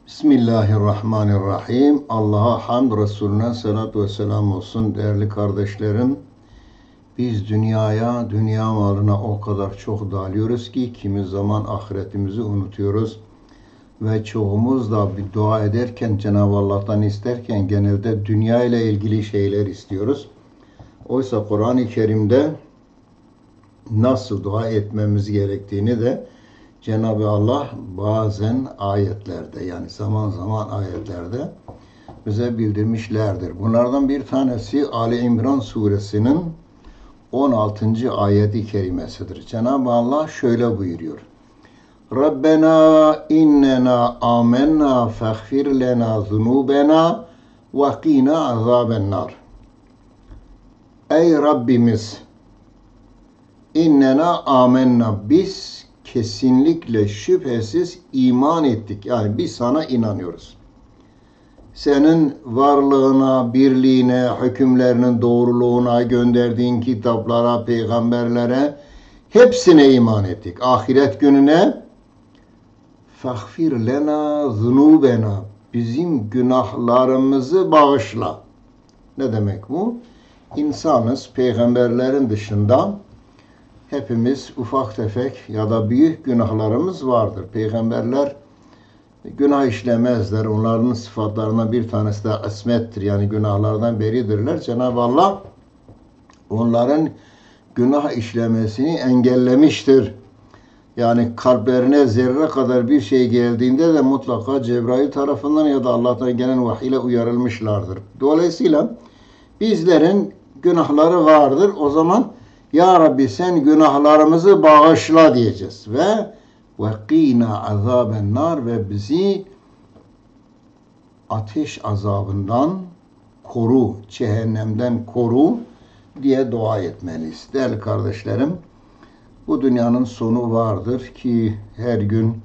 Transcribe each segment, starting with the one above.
Bismillahirrahmanirrahim. Allah'a hamd, Resulüne selatü ve selam olsun. Değerli kardeşlerim, biz dünya malına o kadar çok dalıyoruz ki kimi zaman ahiretimizi unutuyoruz. Ve çoğumuz da bir dua ederken, Cenab-ı Allah'tan isterken genelde dünya ile ilgili şeyler istiyoruz. Oysa Kur'an-ı Kerim'de nasıl dua etmemiz gerektiğini de Cenab-ı Allah bazen ayetlerde, yani zaman zaman ayetlerde bize bildirmişlerdir. Bunlardan bir tanesi Ali İmran suresinin 16. ayeti kerimesidir. Cenab-ı Allah şöyle buyuruyor. Rabbena innena amennâ feğfir lena zunubena ve qina azabennar. Ey Rabbimiz, innena amennâ, biz kesinlikle şüphesiz iman ettik. Yani biz sana inanıyoruz. Senin varlığına, birliğine, hükümlerinin doğruluğuna, gönderdiğin kitaplara, peygamberlere hepsine iman ettik. Ahiret gününe فَغْفِرْ لَنَا ذُنُوبَنَا, bizim günahlarımızı bağışla. Ne demek bu? İnsanız, peygamberlerin dışında hepimiz ufak tefek ya da büyük günahlarımız vardır. Peygamberler günah işlemezler. Onların sıfatlarından bir tanesi de ismettir. Yani günahlardan beridirler. Cenab-ı Allah onların günah işlemesini engellemiştir. Yani kalplerine zerre kadar bir şey geldiğinde de mutlaka Cebrail tarafından ya da Allah'tan gelen vahiy ile uyarılmışlardır. Dolayısıyla bizlerin günahları vardır. O zaman Ya Rabbi sen günahlarımızı bağışla diyeceğiz. Ve qina azabennar, ve bizi ateş azabından koru, cehennemden koru diye dua etmeliyiz. Değerli kardeşlerim, bu dünyanın sonu vardır ki her gün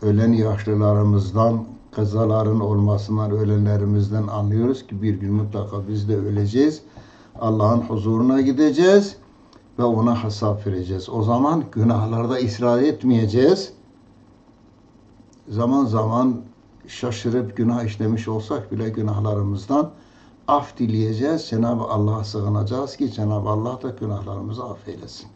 ölen yaşlılarımızdan, kazaların olmasından, ölenlerimizden anlıyoruz ki bir gün mutlaka biz de öleceğiz. Allah'ın huzuruna gideceğiz ve ona hesap vereceğiz. O zaman günahlarda ısrar etmeyeceğiz. Zaman zaman şaşırıp günah işlemiş olsak bile günahlarımızdan af dileyeceğiz. Cenab-ı Allah'a sığınacağız ki Cenab-ı Allah da günahlarımızı affeylesin.